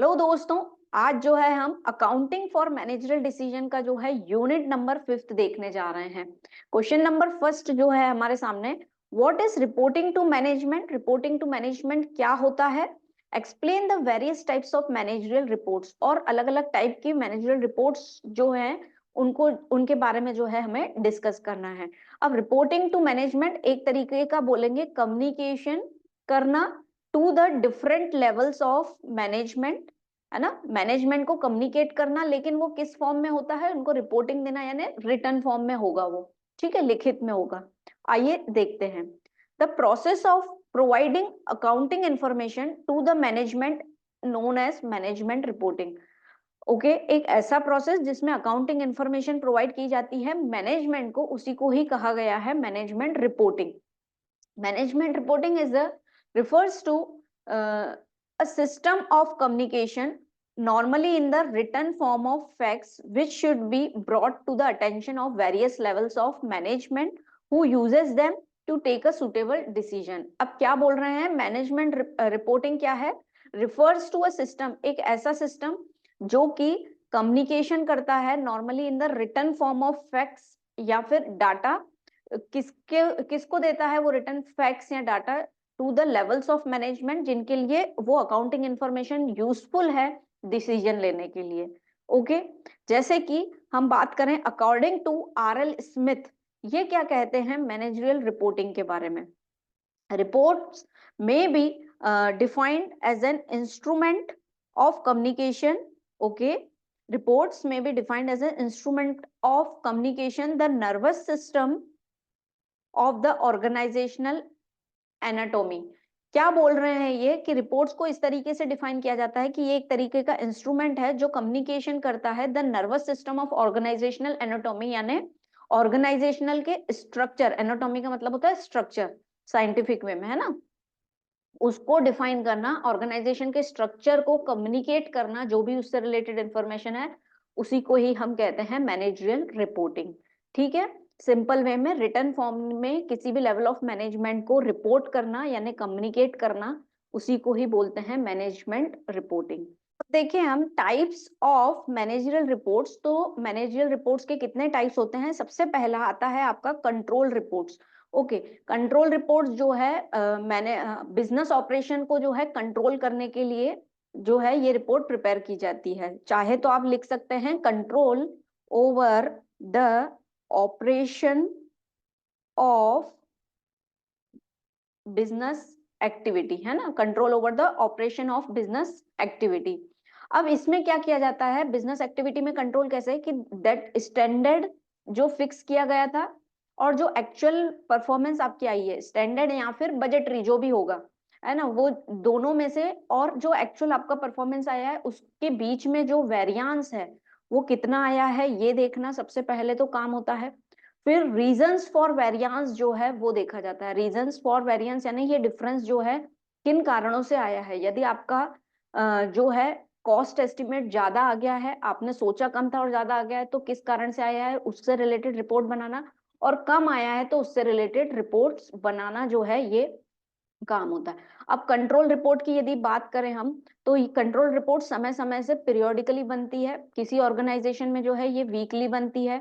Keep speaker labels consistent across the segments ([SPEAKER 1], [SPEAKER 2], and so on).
[SPEAKER 1] Hello दोस्तों, आज जो है हम अकाउंटिंग फॉर मैनेजरल डिसीजन का जो है यूनिट नंबर 5 देखने जा रहे हैं। क्वेश्चन नंबर फर्स्ट जो है हमारे सामने, what is reporting to management. Reporting to management क्या होता है? Explain the various types of managerial reports. और अलग अलग टाइप की मैनेजरियल रिपोर्ट्स जो हैं उनको उनके बारे में जो है हमें डिस्कस करना है। अब रिपोर्टिंग टू मैनेजमेंट एक तरीके का बोलेंगे कम्युनिकेशन करना to the different levels of management, है ना। मैनेजमेंट को कम्युनिकेट करना, लेकिन वो किस फॉर्म में होता है, उनको रिपोर्टिंग देना, यानी रिटर्न फॉर्म में होगा वो, ठीक है, लिखित में होगा। आइए देखते हैं। The process of providing accounting information to the management known as management reporting. Okay, एक ऐसा प्रोसेस जिसमें अकाउंटिंग इंफॉर्मेशन प्रोवाइड की जाती है मैनेजमेंट को, उसी को ही कहा गया है management reporting. Management reporting is refers to a system of communication, normally in the written form of facts, which should be brought to the attention of various levels of management who uses them to take a suitable decision। अब क्या बोल रहे हैं, management reporting क्या है? refers to a system, एक ऐसा system जो कि कम्युनिकेशन करता है normally in the written form of facts या फिर डाटा। किसको देता है वो रिटर्न फैक्ट्स या data? To the levels of management, जिनके लिए वो अकाउंटिंग इंफॉर्मेशन यूजफुल है डिसीजन लेने के लिए। ओके, जैसे कि हम बात करें अकॉर्डिंग टू आर.एल. स्मिथ, ये क्या कहते हैं मैनेजरियल रिपोर्टिंग के बारे में? रिपोर्ट्स में be defined as an instrument of communication. Okay, reports may be defined as an instrument of communication, the nervous system of the organisational anatomy. क्या बोल रहे हैं ये कि रिपोर्ट्स को इस तरीके से डिफाइन किया जाता है कि ये एक तरीके का इंस्ट्रूमेंट है जो कम्युनिकेशन करता है the nervous system of organisational anatomy, यानी ऑर्गेनाइजेशनल के स्ट्रक्चर। एनाटॉमी का मतलब होता है स्ट्रक्चर साइंटिफिक वे में, है ना। उसको डिफाइन करना, ऑर्गेनाइजेशन के स्ट्रक्चर को कम्युनिकेट करना, जो भी उससे रिलेटेड इंफॉर्मेशन है उसी को ही हम कहते हैं मैनेजरियल रिपोर्टिंग। ठीक है, सिंपल वे में रिटन फॉर्म में किसी भी लेवल ऑफ मैनेजमेंट को रिपोर्ट करना यानी कम्युनिकेट करना, उसी को ही बोलते हैं मैनेजमेंट रिपोर्टिंग। देखिए हम टाइप्स ऑफ मैनेजरियल रिपोर्ट्स, तो मैनेजरियल रिपोर्ट्स के कितने टाइप्स होते हैं। सबसे पहला आता है आपका control reports. Okay, control reports जो है मैंने बिजनेस ऑपरेशन को जो है कंट्रोल करने के लिए जो है ये रिपोर्ट प्रिपेयर की जाती है। चाहे तो आप लिख सकते हैं control over the operation of business activity, है ना, control over the operation of business activity. अब इसमें क्या किया जाता है बिजनेस एक्टिविटी में कंट्रोल कैसे, कि दैट स्टैंडर्ड जो फिक्स किया गया था और जो एक्चुअल परफॉर्मेंस आपकी आई है, स्टैंडर्ड या फिर बजटरी जो भी होगा, है ना, वो दोनों में से, और जो एक्चुअल आपका परफॉर्मेंस आया है उसके बीच में जो वेरिएंस है वो कितना आया है, ये देखना सबसे पहले तो काम होता है। फिर रीजंस फॉर वेरिएंस जो है वो देखा जाता है। रीजंस फॉर वेरिएंस यानी ये डिफरेंस जो है किन कारणों से आया है। यदि आपका जो है कॉस्ट एस्टिमेट ज्यादा आ गया है, आपने सोचा कम था और ज्यादा आ गया है, तो किस कारण से आया है उससे रिलेटेड रिपोर्ट बनाना, और कम आया है तो उससे रिलेटेड रिपोर्ट्स बनाना जो है ये काम होता है। अब कंट्रोल रिपोर्ट की यदि बात करें हम, तो ये कंट्रोल रिपोर्ट समय समय से पीरियोडिकली बनती है। किसी ऑर्गेनाइजेशन में जो है ये वीकली बनती है,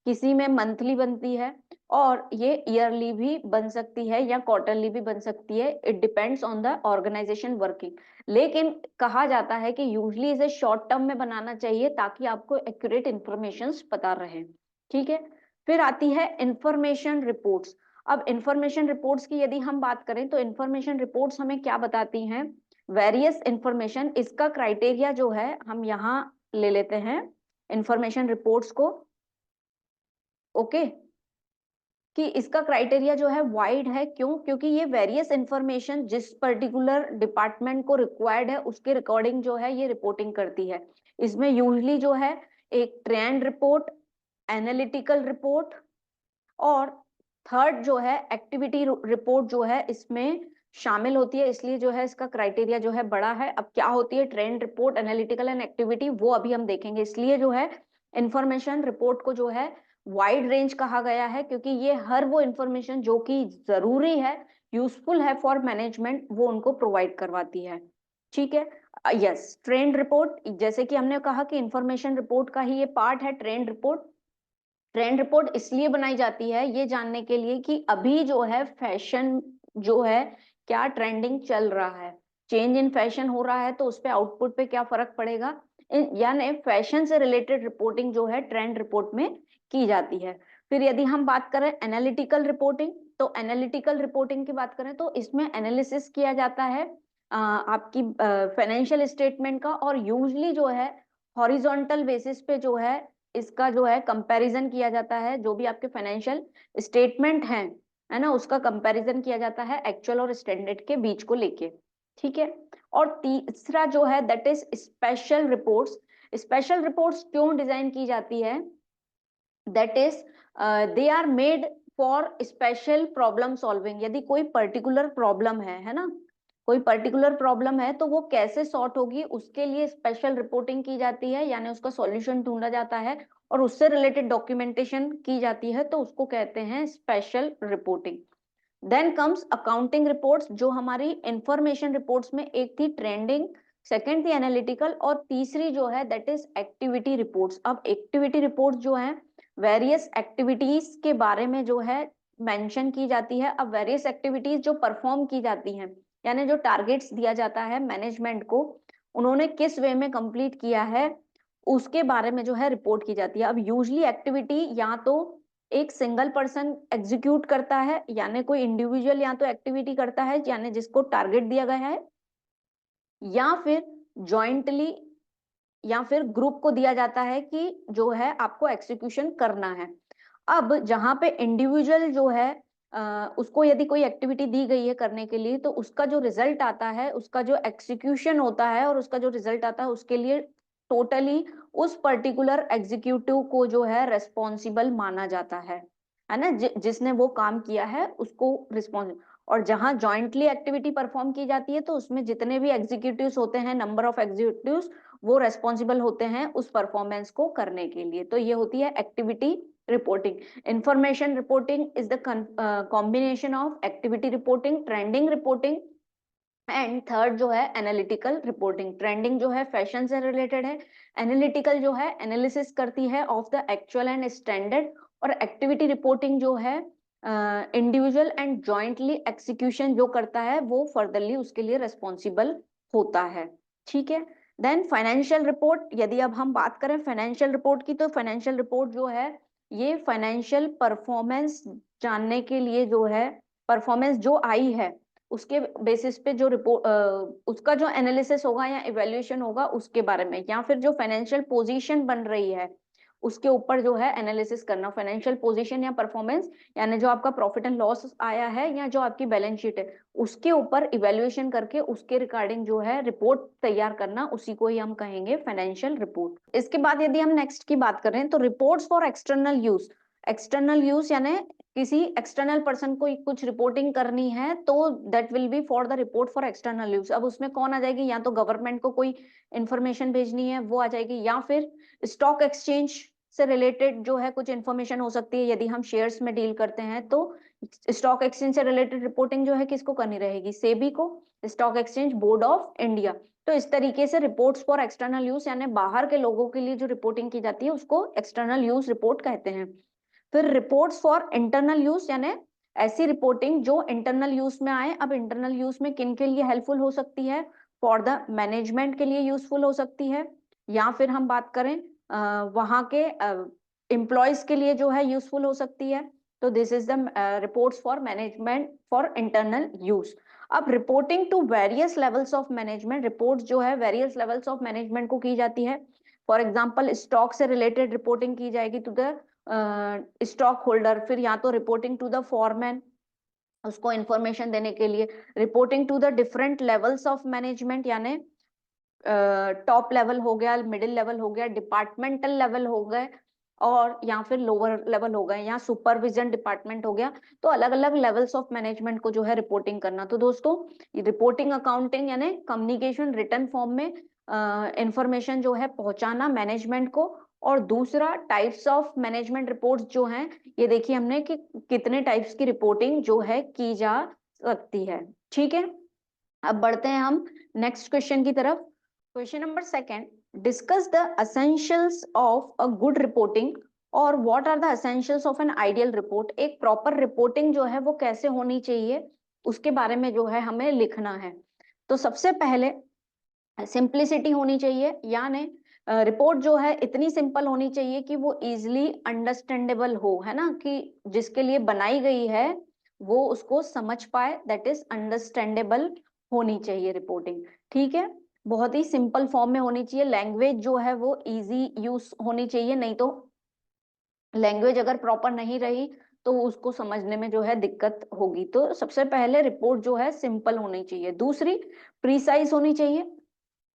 [SPEAKER 1] किसी में मंथली बनती है, और ये ईयरली भी बन सकती है या क्वार्टरली भी बन सकती है। It depends on the organisation working. लेकिन कहा जाता है कि यूजली इसे शॉर्ट टर्म में बनाना चाहिए ताकि आपको एक्यूरेट इंफॉर्मेशन पता रहे। ठीक है, फिर आती है इंफॉर्मेशन रिपोर्ट्स। अब इंफॉर्मेशन रिपोर्ट्स की यदि हम बात करें तो इंफॉर्मेशन रिपोर्ट्स हमें क्या बताती हैं, वेरियस इंफॉर्मेशन। इसका क्राइटेरिया जो है हम यहाँ ले लेते हैं इंफॉर्मेशन रिपोर्ट्स को। ओके, कि इसका क्राइटेरिया जो है वाइड है, क्यों? क्योंकि ये वेरियस इंफॉर्मेशन जिस पर्टिकुलर डिपार्टमेंट को रिक्वायर्ड है उसके रिकॉर्डिंग जो है ये रिपोर्टिंग करती है। इसमें यूजली जो है एक ट्रेंड रिपोर्ट, एनालिटिकल रिपोर्ट, और थर्ड जो है एक्टिविटी रिपोर्ट जो है इसमें शामिल होती है। इसलिए जो है इसका क्राइटेरिया जो है बड़ा है। अब क्या होती है trend report, analytical and activity, वो अभी हम देखेंगे। इसलिए जो है इंफॉर्मेशन रिपोर्ट को जो है वाइड रेंज कहा गया है, क्योंकि ये हर वो इंफॉर्मेशन जो कि जरूरी है, यूजफुल है फॉर मैनेजमेंट, वो उनको प्रोवाइड करवाती है। ठीक है, यस, ट्रेंड रिपोर्ट, जैसे कि हमने कहा कि इंफॉर्मेशन रिपोर्ट का ही ये पार्ट है ट्रेंड रिपोर्ट। ट्रेंड रिपोर्ट इसलिए बनाई जाती है ये जानने के लिए कि अभी जो है फैशन जो है क्या ट्रेंडिंग चल रहा है, चेंज इन फैशन हो रहा है तो उस पे आउटपुट पे क्या फर्क पड़ेगा, यानी फैशन से रिलेटेड रिपोर्टिंग जो है ट्रेंड रिपोर्ट में की जाती है। फिर यदि हम बात करें एनालिटिकल रिपोर्टिंग, तो एनालिटिकल रिपोर्टिंग की बात करें तो इसमें एनालिसिस किया जाता है आपकी फाइनेंशियल स्टेटमेंट का, और यूजली जो है हॉरिजॉन्टल बेसिस पे जो है इसका जो है कंपैरिजन किया जाता है, जो भी आपके फाइनेंशियल स्टेटमेंट हैं, है ना, उसका कंपैरिजन किया जाता है एक्चुअल और स्टैंडर्ड के बीच को लेके, ठीक है। और तीसरा जो है that is special reports. Special reports क्यों डिजाइन की जाती है, that is they are made for special problem solving. यदि कोई पर्टिकुलर प्रॉब्लम है ना, कोई पर्टिकुलर प्रॉब्लम है तो वो कैसे सॉर्ट होगी उसके लिए स्पेशल रिपोर्टिंग की जाती है, यानी उसका सॉल्यूशन ढूंढा जाता है और उससे रिलेटेड डॉक्यूमेंटेशन की जाती है, तो उसको कहते हैं special reporting. Then comes accounting reports, जो हमारी इंफॉर्मेशन रिपोर्ट्स में एक थी ट्रेंडिंग, सेकंड थी एनालिटिकल, और तीसरी जो है दैट इज एक्टिविटी रिपोर्ट्स। अब एक्टिविटी रिपोर्ट्स जो है वेरियस एक्टिविटीज के बारे में जो है मेंशन की जाती है। अब वेरियस एक्टिविटीज जो परफॉर्म की जाती हैं, यानी जो टारगेट्स दिया जाता है मैनेजमेंट को, उन्होंने किस वे में कंप्लीट किया है उसके बारे में जो है रिपोर्ट की जाती है। अब यूजली एक्टिविटी या तो एक सिंगल पर्सन एग्जीक्यूट करता है, यानी कोई इंडिविजुअल या तो एक्टिविटी करता है यानी जिसको टारगेट दिया गया है, या फिर जॉइंटली या फिर ग्रुप को दिया जाता है कि जो है आपको एक्सिक्यूशन करना है। अब जहां पे इंडिविजुअल जो है उसको यदि कोई एक्टिविटी दी गई है करने के लिए, तो उसका जो रिजल्ट आता है, उसका जो एक्सिक्यूशन होता है और उसका जो रिजल्ट आता है उसके लिए टोटली उस पर्टिकुलर एग्जीक्यूटिव को जो है रेस्पॉन्सिबल माना जाता है ना, जिसने वो काम किया है उसको रिस्पॉन्सिबल। और जहां जॉइंटली एक्टिविटी परफॉर्म की जाती है तो उसमें जितने भी एग्जीक्यूटिव्स होते हैं, नंबर ऑफ एग्जीक्यूटिव्स, वो रेस्पॉन्सिबल होते हैं उस परफॉर्मेंस को करने के लिए। तो ये होती है activity reporting. Information reporting is the combination of activity reporting, trending reporting, and third जो है एनालिटिकल रिपोर्टिंग। ट्रेंडिंग जो है फैशन से रिलेटेड है, एनालिटिकल जो है एनालिसिस करती है of the actual and standard, और एक्टिविटी रिपोर्टिंग जो है इंडिविजुअल एंड जॉइंटली एक्सिक्यूशन जो करता है वो फर्दरली उसके लिए रेस्पॉन्सिबल होता है, ठीक है। देन फाइनेंशियल रिपोर्ट, यदि अब हम बात करें फाइनेंशियल रिपोर्ट की, तो फाइनेंशियल रिपोर्ट जो है ये फाइनेंशियल परफॉर्मेंस जानने के लिए जो है, परफॉर्मेंस जो आई है उसके बेसिस पे जो रिपोर्ट उसका जो एनालिसिस होगा या इवेल्युएशन होगा उसके बारे में, या फिर जो फाइनेंशियल पोजीशन बन रही है उसके ऊपर जो है एनालिसिस करना। फाइनेंशियल पोजीशन या परफॉर्मेंस, यानी जो आपका प्रॉफिट एंड लॉस आया है या जो आपकी बैलेंस शीट है उसके ऊपर इवेल्युएशन करके उसके रिगार्डिंग जो है रिपोर्ट तैयार करना, उसी को ही हम कहेंगे फाइनेंशियल रिपोर्ट। इसके बाद यदि हम नेक्स्ट की बात करें तो reports for external use. External use यानी किसी एक्सटर्नल पर्सन को कुछ रिपोर्टिंग करनी है तो that will be for the report for external use. अब उसमें कौन आ जाएगी, या तो गवर्नमेंट को कोई इंफॉर्मेशन भेजनी है वो आ जाएगी, या फिर स्टॉक एक्सचेंज से रिलेटेड जो है कुछ इंफॉर्मेशन हो सकती है। यदि हम शेयर्स में डील करते हैं तो स्टॉक एक्सचेंज से रिलेटेड रिपोर्टिंग जो है किसको करनी रहेगी, सेबी को, stock exchange board of India. तो इस तरीके से रिपोर्ट्स फॉर एक्सटर्नल यूज यानी बाहर के लोगों के लिए जो रिपोर्टिंग की जाती है उसको एक्सटर्नल यूज रिपोर्ट कहते हैं। फिर रिपोर्ट्स फॉर इंटरनल यूज यानी ऐसी रिपोर्टिंग जो इंटरनल यूज में आए। अब इंटरनल यूज में किन के लिए हेल्पफुल हो सकती है, फॉर द मैनेजमेंट के लिए यूजफुल हो सकती है, या फिर हम बात करें वहां के एम्प्लॉयज के लिए जो है यूजफुल हो सकती है। तो this is the reports for management for internal use. अब reporting to various levels of management, reports जो है वेरियस लेवल्स ऑफ मैनेजमेंट को की जाती है। फॉर एग्जांपल स्टॉक से रिलेटेड रिपोर्टिंग की जाएगी टू द स्टॉक होल्डर, फिर या तो रिपोर्टिंग टू द फॉरमैन उसको इंफॉर्मेशन देने के लिए, reporting to the different levels of management यानी टॉप लेवल हो गया, मिडिल लेवल हो गया, डिपार्टमेंटल लेवल हो गए, और या फिर लोअर लेवल हो गए, या सुपरविजन डिपार्टमेंट हो गया। तो अलग अलग लेवल्स ऑफ मैनेजमेंट को जो है रिपोर्टिंग करना। तो दोस्तों रिपोर्टिंग अकाउंटिंग यानी कम्युनिकेशन रिटर्न फॉर्म में इंफॉर्मेशन जो है पहुंचाना मैनेजमेंट को। और दूसरा टाइप्स ऑफ मैनेजमेंट रिपोर्ट्स जो हैं, ये देखिए हमने कि कितने टाइप्स की रिपोर्टिंग जो है की जा सकती है, ठीक है। अब बढ़ते हैं हम नेक्स्ट क्वेश्चन की तरफ। Question number second, discuss the essentials of a good reporting और what are the essentials of an ideal report. एक प्रॉपर रिपोर्टिंग जो है वो कैसे होनी चाहिए उसके बारे में जो है हमें लिखना है। तो सबसे पहले सिंप्लिसिटी होनी चाहिए, यानी रिपोर्ट जो है इतनी सिंपल होनी चाहिए कि वो इजिली अंडरस्टैंडेबल हो, है ना, कि जिसके लिए बनाई गई है वो उसको समझ पाए, दैट इज अंडरस्टैंडेबल होनी चाहिए रिपोर्टिंग। ठीक है, बहुत ही सिंपल फॉर्म में होनी चाहिए, लैंग्वेज जो है वो इजी यूज होनी चाहिए, नहीं तो लैंग्वेज अगर प्रॉपर नहीं रही तो उसको समझने में जो है दिक्कत होगी। तो सबसे पहले रिपोर्ट जो है सिंपल होनी चाहिए। दूसरी, प्रीसाइज होनी चाहिए,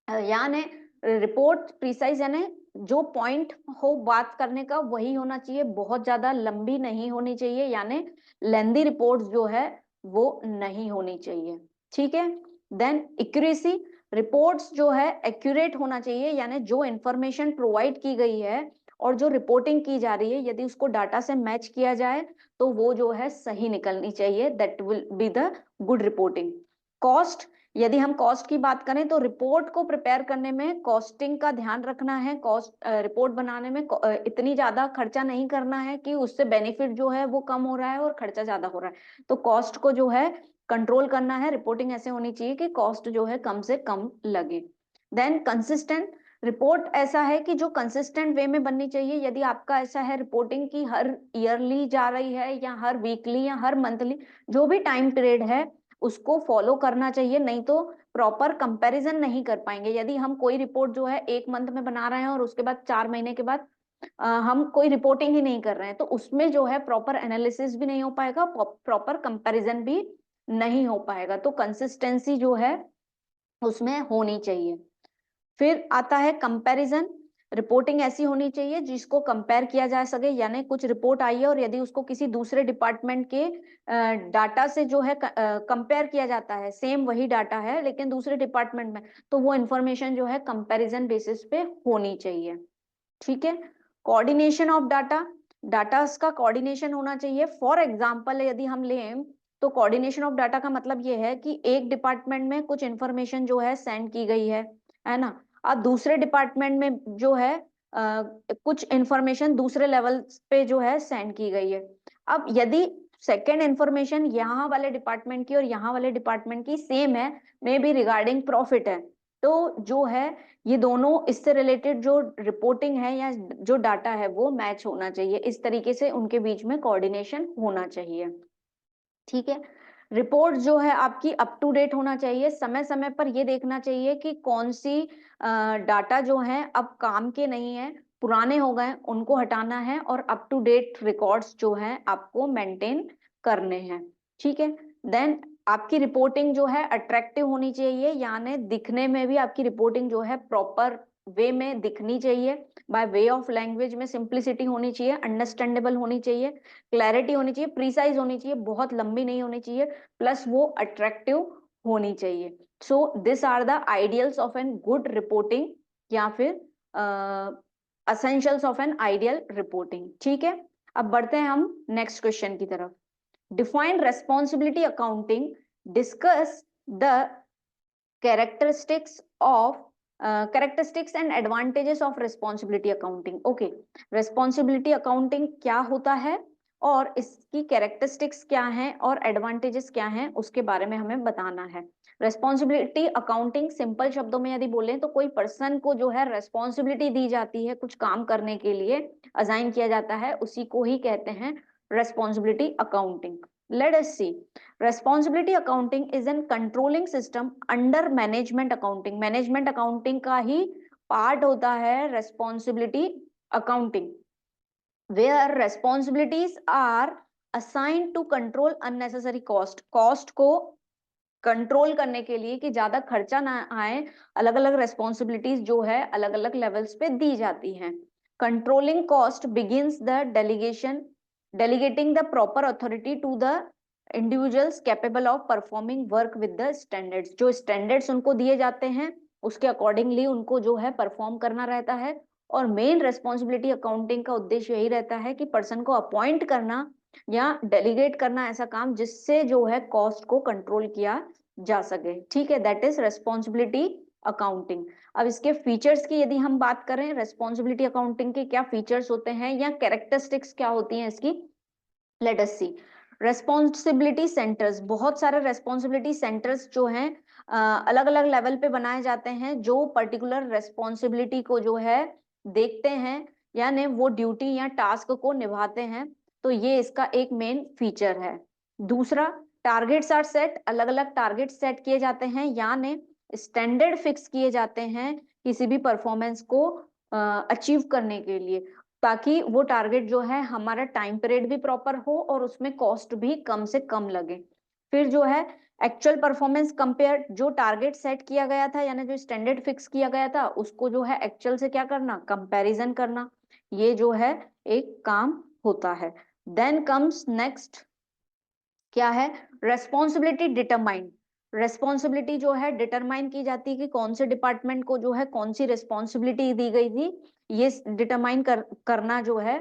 [SPEAKER 1] यानी रिपोर्ट प्रिसाइज यानी जो पॉइंट हो बात करने का वही होना चाहिए, बहुत ज्यादा लंबी नहीं होनी चाहिए, यानी लेंदी रिपोर्ट जो है वो नहीं होनी चाहिए। ठीक है, देन एक्यूरेसी, रिपोर्ट्स जो है एक्यूरेट होना चाहिए, यानी जो इंफॉर्मेशन प्रोवाइड की गई है और जो रिपोर्टिंग की जा रही है यदि उसको डाटा से मैच किया जाए तो वो जो है सही निकलनी चाहिए, that will be the good reporting. Cost, यदि हम कॉस्ट की बात करें तो रिपोर्ट को प्रिपेयर करने में कॉस्टिंग का ध्यान रखना है। कॉस्ट रिपोर्ट बनाने में इतनी ज्यादा खर्चा नहीं करना है कि उससे बेनिफिट जो है वो कम हो रहा है और खर्चा ज्यादा हो रहा है, तो कॉस्ट को जो है कंट्रोल करना है। रिपोर्टिंग ऐसे होनी चाहिए कि कॉस्ट जो है कम से कम लगे। देन कंसिस्टेंट, रिपोर्ट ऐसा है कि जो कंसिस्टेंट वे में बननी चाहिए। यदि आपका ऐसा है रिपोर्टिंग की हर ईयरली जा रही है या हर वीकली या हर मंथली, जो भी टाइम पीरियड है उसको फॉलो करना चाहिए, नहीं तो प्रॉपर कंपैरिजन नहीं कर पाएंगे। यदि हम कोई रिपोर्ट जो है एक मंथ में बना रहे हैं और उसके बाद 4 महीने के बाद हम कोई रिपोर्टिंग ही नहीं कर रहे हैं तो उसमें जो है प्रॉपर एनालिसिस भी नहीं हो पाएगा, प्रॉपर कंपैरिजन भी नहीं हो पाएगा। तो कंसिस्टेंसी जो है उसमें होनी चाहिए। फिर आता है कंपैरिजन, रिपोर्टिंग ऐसी होनी चाहिए जिसको कंपेयर किया जा सके, यानी कुछ रिपोर्ट आई है और यदि उसको किसी दूसरे डिपार्टमेंट के डाटा से जो है कंपेयर किया जाता है, सेम वही डाटा है लेकिन दूसरे डिपार्टमेंट में, तो वो इंफॉर्मेशन जो है कंपैरिजन बेसिस पे होनी चाहिए। ठीक है, कोऑर्डिनेशन ऑफ डाटा, डाटा का कोऑर्डिनेशन होना चाहिए। फॉर एग्जांपल यदि हम लें तो कोऑर्डिनेशन ऑफ डाटा का मतलब ये है कि एक डिपार्टमेंट में कुछ इंफॉर्मेशन जो है सेंड की गई है ना, अब दूसरे डिपार्टमेंट में जो है कुछ इंफॉर्मेशन दूसरे लेवल पे जो है सेंड की गई है। अब यदि सेकेंड इंफॉर्मेशन यहाँ वाले डिपार्टमेंट की और यहाँ वाले डिपार्टमेंट की सेम है, मे बी रिगार्डिंग प्रॉफिट है, तो जो है ये दोनों इससे रिलेटेड जो रिपोर्टिंग है या जो डाटा है वो मैच होना चाहिए, इस तरीके से उनके बीच में कोऑर्डिनेशन होना चाहिए। ठीक है, रिपोर्ट जो है आपकी अप टू डेट होना चाहिए, समय समय पर ये देखना चाहिए कि कौन सी डाटा जो है अब काम के नहीं है, पुराने हो गए, उनको हटाना है और अप टू डेट रिकॉर्ड्स जो है आपको मेंटेन करने हैं। ठीक है, देन आपकी रिपोर्टिंग जो है अट्रैक्टिव होनी चाहिए, यानी दिखने में भी आपकी रिपोर्टिंग जो है प्रॉपर वे में दिखनी चाहिए। बाय वे ऑफ लैंग्वेज में सिंप्लिसिटी होनी चाहिए, अंडरस्टैंडेबल होनी चाहिए, क्लैरिटी होनी चाहिए, प्रीसाइज होनी चाहिए, बहुत लंबी नहीं होनी चाहिए, प्लस वो अट्रैक्टिव होनी चाहिए। So this are the ideals of an good reporting या फिर essentials of an ideal reporting. ठीक है, अब बढ़ते हैं हम नेक्स्ट क्वेश्चन की तरफ। Define responsibility accounting, discuss the characteristics of characteristics and advantages of responsibility accounting। Okay, responsibility accounting क्या होता है और इसकी कैरेक्टरिस्टिक्स क्या हैं और एडवांटेजेस क्या हैं उसके बारे में हमें बताना है। रेस्पॉन्सिबिलिटी अकाउंटिंग सिंपल शब्दों में यदि बोलें तो कोई पर्सन को जो है रेस्पॉन्सिबिलिटी दी जाती है, कुछ काम करने के लिए असाइन किया जाता है, उसी को ही कहते हैं responsibility accounting. Let us see, responsibility accounting is an controlling system under management accounting. Management accounting का ही पार्ट होता है responsibility accounting, where responsibilities are assigned to control unnecessary cost. Cost को कंट्रोल करने के लिए कि ज्यादा खर्चा ना आए, अलग अलग रेस्पॉन्सिबिलिटीज जो है अलग अलग लेवल्स पे दी जाती हैं। Controlling cost begins the delegating the proper authority to the individuals capable of performing work with the standards। जो स्टैंडर्ड्स उनको दिए जाते हैं उसके अकॉर्डिंगली उनको जो है परफॉर्म करना रहता है। और मेन रेस्पॉन्सिबिलिटी अकाउंटिंग का उद्देश्य यही रहता है कि पर्सन को अपॉइंट करना या डेलीगेट करना ऐसा काम जिससे जो है कॉस्ट को कंट्रोल किया जा सके। ठीक है, दैट इज रेस्पॉन्सिबिलिटी अकाउंटिंग। अब इसके फीचर्स की यदि हम बात करें, रेस्पॉन्सिबिलिटी अकाउंटिंग के क्या फीचर्स होते हैं या कैरेक्टरिस्टिक्स क्या होती हैं इसकी, late us see. Responsibility centres, बहुत सारे रेस्पॉन्सिबिलिटी सेंटर्स जो हैं अलग अलग लेवल पे बनाए जाते हैं, जो पर्टिकुलर रेस्पॉन्सिबिलिटी को जो है देखते हैं, यानी वो ड्यूटी या टास्क को निभाते हैं। तो ये इसका एक मेन फीचर है। दूसरा, टारगेट्स आर सेट, अलग अलग टारगेट सेट किए जाते हैं, यानी स्टैंडर्ड फिक्स किए जाते हैं किसी भी परफॉर्मेंस को अचीव करने के लिए, ताकि वो टारगेट जो है हमारा टाइम पीरियड भी प्रॉपर हो और उसमें कॉस्ट भी कम से कम लगे। फिर जो है एक्चुअल परफॉर्मेंस कंपेयर, जो टारगेट सेट किया गया था यानी जो स्टैंडर्ड फिक्स किया गया था उसको जो है एक्चुअल से क्या करना, कंपैरिजन करना, ये जो है एक काम होता है। देन कम्स नेक्स्ट, क्या है, रेस्पॉन्सिबिलिटी डिटरमाइन। रेस्पॉन्सिबिलिटी जो है डिटरमाइन की जाती है कि कौन से डिपार्टमेंट को जो है कौन सी रिस्पॉन्सिबिलिटी दी गई थी, ये डिटरमाइन करना जो है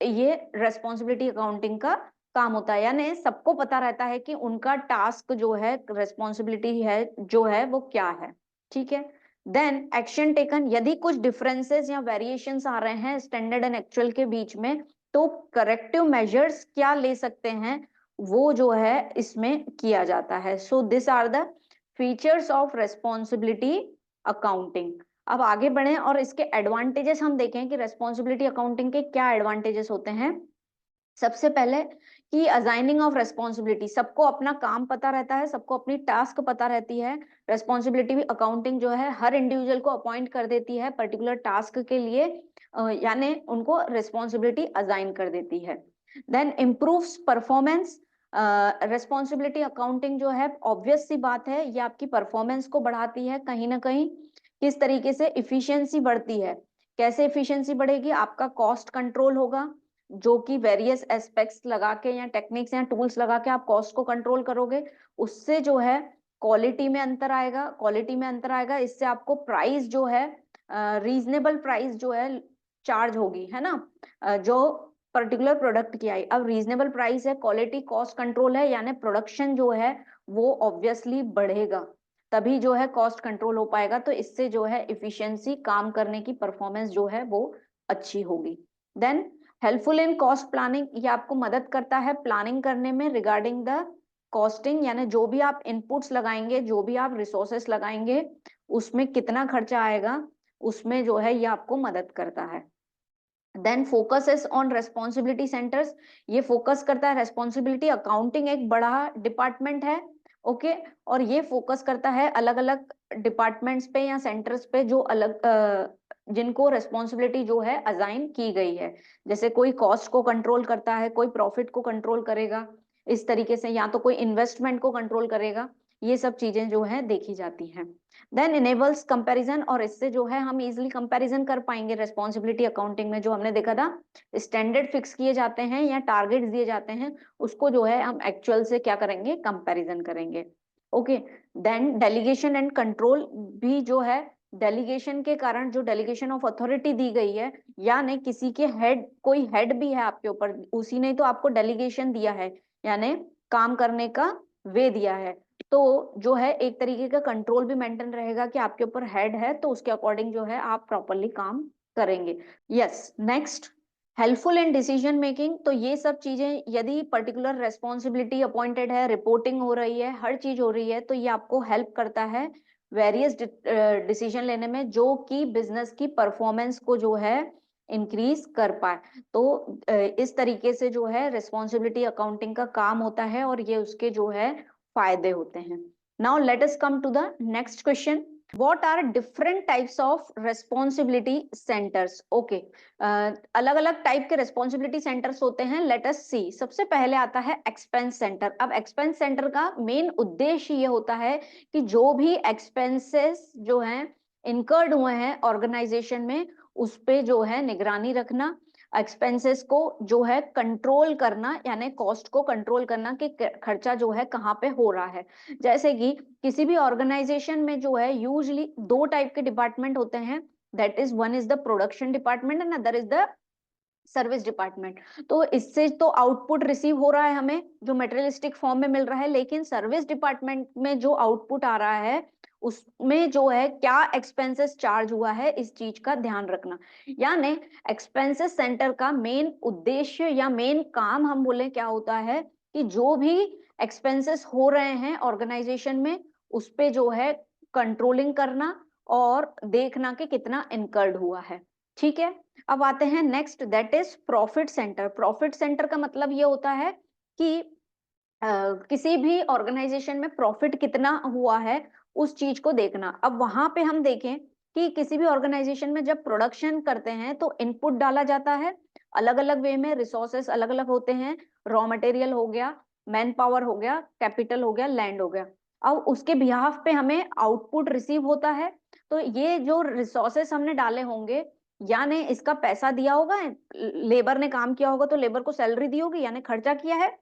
[SPEAKER 1] ये रेस्पॉन्सिबिलिटी अकाउंटिंग का काम होता है। यानी सबको पता रहता है कि उनका टास्क जो है, रिस्पॉन्सिबिलिटी है जो है वो क्या है, ठीक है। देन एक्शन टेकन, यदि कुछ डिफरेंसेस या वेरिएशंस आ रहे हैं स्टैंडर्ड एंड एक्चुअल के बीच में, तो करेक्टिव मेजर्स क्या ले सकते हैं, वो जो है इसमें किया जाता है। So this are the features of responsibility accounting. अब आगे बढ़ें और इसके एडवांटेजेस हम देखें कि रेस्पॉन्सिबिलिटी अकाउंटिंग के क्या एडवांटेजेस होते हैं। सबसे पहले कि असाइनिंग ऑफ रेस्पॉन्सिबिलिटी, सबको अपना काम पता रहता है, सबको अपनी टास्क पता रहती है। रेस्पॉन्सिबिलिटी अकाउंटिंग जो है हर इंडिविजुअल को अपॉइंट कर देती है पर्टिकुलर टास्क के लिए, यानी उनको रिस्पॉन्सिबिलिटी असाइन कर देती है। Then improves performance. Responsibility accounting जो है, ऑब्वियस सी बात है, ये आपकी परफॉर्मेंस को बढ़ाती है कहीं ना कहीं। किस तरीके से इफिशियंसी बढ़ती है, कैसे इफिशियंसी बढ़ेगी, आपका कॉस्ट कंट्रोल होगा, जो कि वेरियस एस्पेक्ट्स लगा के या टेक्निक्स या टूल्स लगा के आप कॉस्ट को कंट्रोल करोगे, उससे जो है क्वालिटी में अंतर आएगा, क्वालिटी में अंतर आएगा, इससे आपको प्राइस जो है रीजनेबल प्राइस जो है चार्ज होगी, है ना, जो पर्टिकुलर प्रोडक्ट की आई। अब रीजनेबल प्राइस है, क्वालिटी कॉस्ट कंट्रोल है, यानी प्रोडक्शन जो है वो ऑब्वियसली बढ़ेगा, तभी जो है कॉस्ट कंट्रोल हो पाएगा। तो इससे जो है इफिशियंसी, काम करने की परफॉर्मेंस जो है वो अच्छी होगी। Then helpful in cost planning, ये आपको मदद करता है प्लानिंग करने में रिगार्डिंग द कॉस्टिंग, यानी जो भी आप इनपुट्स लगाएंगे, जो भी आप रिसोर्सेस लगाएंगे, उसमें कितना खर्चा आएगा, उसमें जो है ये आपको मदद करता है। Then focus is on responsibility centres, ये फोकस करता है रेस्पॉन्सिबिलिटी अकाउंटिंग एक बड़ा डिपार्टमेंट है, ओके, और ये फोकस करता है अलग अलग डिपार्टमेंट्स पे या सेंटर्स पे जो अलग जिनको रेस्पॉन्सिबिलिटी जो है असाइन की गई है। जैसे कोई कॉस्ट को कंट्रोल करता है, कोई प्रॉफिट को कंट्रोल करेगा, इस तरीके से, या तो कोई इन्वेस्टमेंट को कंट्रोल करेगा, ये सब चीजें जो है देखी जाती हैं। देन इनेबल्स कंपैरिजन, और इससे जो है हम इजीली कंपैरिजन कर पाएंगे। रेस्पॉन्सिबिलिटी अकाउंटिंग में जो हमने देखा था, स्टैंडर्ड फिक्स किए जाते हैं या टारगेट्स दिए जाते हैं, उसको जो है हम एक्चुअल से क्या करेंगे, कंपैरिजन करेंगे, okay. Then delegation and control भी जो है, डेलीगेशन के कारण जो डेलीगेशन ऑफ अथॉरिटी दी गई है, यानी किसी के हेड, कोई हेड भी है आपके ऊपर, उसी ने तो आपको डेलीगेशन दिया है, यानी काम करने का वे दिया है, तो जो है एक तरीके का कंट्रोल भी मेंटेन रहेगा कि आपके ऊपर हेड है, तो उसके अकॉर्डिंग जो है आप प्रॉपरली काम करेंगे। Yes, next, helpful in decision making, तो ये सब चीजें, यदि पर्टिकुलर रेस्पॉन्सिबिलिटी अपॉइंटेड है, रिपोर्टिंग हो रही है, हर चीज हो रही है, तो ये आपको हेल्प करता है वेरियस डिसीजन लेने में, जो कि बिजनेस की परफॉर्मेंस को जो है इंक्रीज कर पाए। तो इस तरीके से जो है रिस्पॉन्सिबिलिटी अकाउंटिंग का काम होता है, और ये उसके जो है फायदे होते हैं। Now let us come to the next question, what are different types of responsibility centers, okay, अलग अलग टाइप के रेस्पॉन्सिबिलिटी सेंटर्स होते हैं, लेट अस सी। सबसे पहले आता है एक्सपेंस सेंटर। अब एक्सपेंस सेंटर का मेन उद्देश्य ये होता है कि जो भी एक्सपेंसेस जो हैं इनकर्ड हुए हैं ऑर्गेनाइजेशन में, उस पे जो है निगरानी रखना, एक्सपेंसेस को जो है कंट्रोल करना, यानी कॉस्ट को कंट्रोल करना कि खर्चा जो है कहाँ पे हो रहा है। जैसे कि किसी भी ऑर्गेनाइजेशन में जो है यूजली दो टाइप के डिपार्टमेंट होते हैं, that is one is the production department and other is the service department. तो इससे तो आउटपुट रिसीव हो रहा है हमें, जो मटेरियलिस्टिक फॉर्म में मिल रहा है, लेकिन सर्विस डिपार्टमेंट में जो आउटपुट आ रहा है उसमें जो है क्या एक्सपेंसेस चार्ज हुआ है, इस चीज का ध्यान रखना। यानी एक्सपेंसेस सेंटर का मेन उद्देश्य या मेन काम हम बोले क्या होता है कि जो भी एक्सपेंसेस हो रहे हैं ऑर्गेनाइजेशन में उस पे जो है कंट्रोलिंग करना और देखना कि कितना इनकर्ड हुआ है। ठीक है, अब आते हैं next, that is profit centre. Profit centre का मतलब ये होता है कि किसी भी ऑर्गेनाइजेशन में प्रॉफिट कितना हुआ है उस चीज को देखना। अब वहां पे हम देखें कि किसी भी ऑर्गेनाइजेशन में जब प्रोडक्शन करते हैं तो इनपुट डाला जाता है, अलग अलग वे में रिसोर्सेस अलग अलग होते हैं, रॉ मटेरियल हो गया, मैन पावर हो गया, कैपिटल हो गया, लैंड हो गया। अब उसके बिहाफ पे हमें आउटपुट रिसीव होता है। तो ये जो रिसोर्सेस हमने डाले होंगे, यानी इसका पैसा दिया होगा, लेबर ने काम किया होगा तो लेबर को सैलरी दी होगी यानी खर्चा किया है,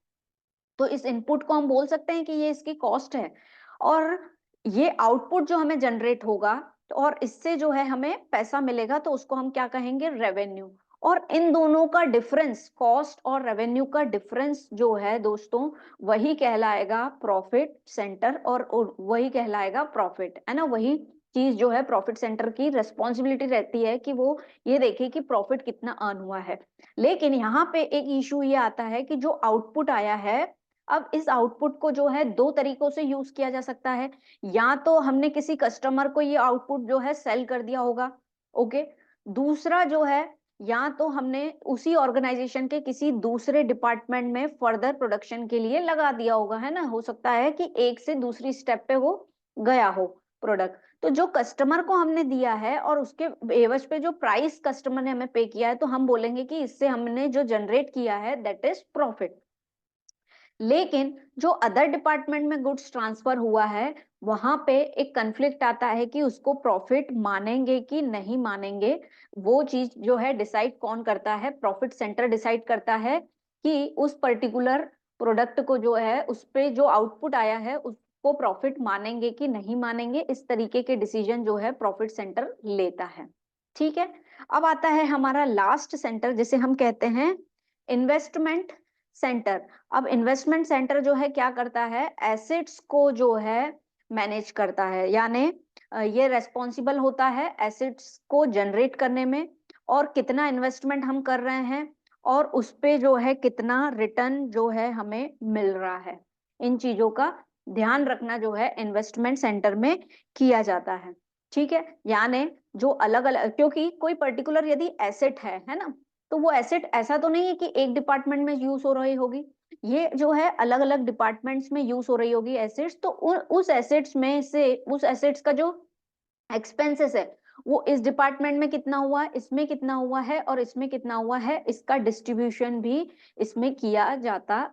[SPEAKER 1] तो इस इनपुट को हम बोल सकते हैं कि ये इसकी कॉस्ट है। और ये आउटपुट जो हमें जनरेट होगा और इससे जो है हमें पैसा मिलेगा तो उसको हम क्या कहेंगे, रेवेन्यू। और इन दोनों का डिफरेंस, कॉस्ट और रेवेन्यू का डिफरेंस जो है दोस्तों, वही कहलाएगा प्रॉफिट सेंटर और वही कहलाएगा प्रॉफिट, है ना। वही चीज जो है प्रॉफिट सेंटर की रेस्पॉन्सिबिलिटी रहती है कि वो ये देखे कि प्रॉफिट कितना अर्न हुआ है। लेकिन यहाँ पे एक इशू ये आता है कि जो आउटपुट आया है, अब इस आउटपुट को जो है दो तरीकों से यूज किया जा सकता है। या तो हमने किसी कस्टमर को ये आउटपुट जो है सेल कर दिया होगा, ओके। दूसरा जो है, या तो हमने उसी ऑर्गेनाइजेशन के किसी दूसरे डिपार्टमेंट में फर्दर प्रोडक्शन के लिए लगा दिया होगा, है ना। हो सकता है कि एक से दूसरी स्टेप पे वो गया हो प्रोडक्ट। तो जो कस्टमर को हमने दिया है और उसके एवज पे जो प्राइस कस्टमर ने हमें पे किया है, तो हम बोलेंगे कि इससे हमने जो जनरेट किया है दैट इज प्रॉफिट। लेकिन जो अदर डिपार्टमेंट में गुड्स ट्रांसफर हुआ है, वहां पे एक कंफ्लिक्ट आता है कि उसको प्रॉफिट मानेंगे कि नहीं मानेंगे। वो चीज जो है डिसाइड कौन करता है, प्रॉफिट सेंटर डिसाइड करता है कि उस पर्टिकुलर प्रोडक्ट को जो है उस पे जो आउटपुट आया है उसको प्रॉफिट मानेंगे कि नहीं मानेंगे। इस तरीके के डिसीजन जो है प्रॉफिट सेंटर लेता है। ठीक है, अब आता है हमारा लास्ट सेंटर जिसे हम कहते हैं इन्वेस्टमेंट सेंटर। अब इन्वेस्टमेंट सेंटर जो है क्या करता है, एसेट्स को जो है मैनेज करता है। यानी ये रेस्पॉन्सिबल होता है एसेट्स को जनरेट करने में, और कितना इन्वेस्टमेंट हम कर रहे हैं और उस पे जो है कितना रिटर्न जो है हमें मिल रहा है। इन चीजों का ध्यान रखना जो है इन्वेस्टमेंट सेंटर में किया जाता है। ठीक है, यानी जो अलग अलग, क्योंकि कोई पर्टिकुलर यदि एसेट है ना, तो वो एसेट ऐसा तो नहीं है कि एक डिपार्टमेंट में यूज हो रही होगी, ये जो है अलग अलग डिपार्टमेंट्स में यूज हो रही होगी एसेट्स। तो उस एसेट्स में से उस एसेट्स का जो एक्सपेंसेस है वो इस डिपार्टमेंट में कितना हुआ, इसमें कितना हुआ है और इसमें कितना हुआ है, इसका डिस्ट्रीब्यूशन भी इसमें किया जाता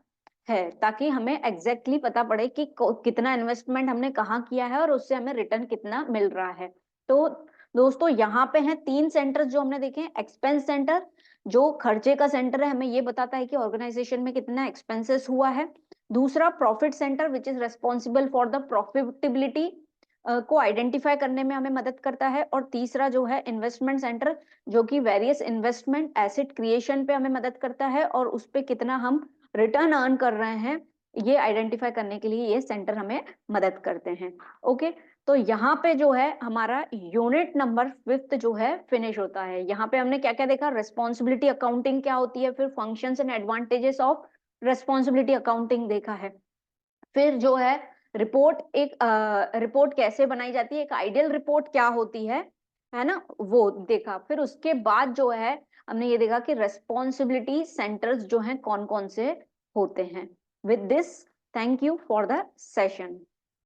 [SPEAKER 1] है, ताकि हमें एग्जैक्टली पता पड़े कि कितना इन्वेस्टमेंट हमने कहाँ किया है और उससे हमें रिटर्न कितना मिल रहा है। तो दोस्तों यहाँ पे हैं तीन सेंटर्स जो हमने देखे। एक्सपेंस सेंटर जो खर्चे का सेंटर है, हमें ये बताता है कि ऑर्गेनाइजेशन में कितना एक्सपेंसेस हुआ है। दूसरा profit centre which is responsible for the profitability को आइडेंटिफाई करने में हमें मदद करता है। और तीसरा जो है इन्वेस्टमेंट सेंटर, जो कि वेरियस इन्वेस्टमेंट एसेट क्रिएशन पे हमें मदद करता है और उस पे कितना हम रिटर्न अर्न कर रहे हैं ये आइडेंटिफाई करने के लिए ये सेंटर हमें मदद करते हैं। ओके, तो यहाँ पे जो है हमारा यूनिट नंबर 5 जो है फिनिश होता है। यहाँ पे हमने क्या क्या देखा, रेस्पॉन्सिबिलिटी अकाउंटिंग क्या होती है, फिर functions and advantages of responsibility accounting देखा है, फिर जो है रिपोर्ट, एक रिपोर्ट कैसे बनाई जाती है, एक आइडियल रिपोर्ट क्या होती है ना, वो देखा। फिर उसके बाद जो है हमने ये देखा कि रेस्पॉन्सिबिलिटी सेंटर्स जो हैं कौन कौन से होते हैं। With this, thank you for the session.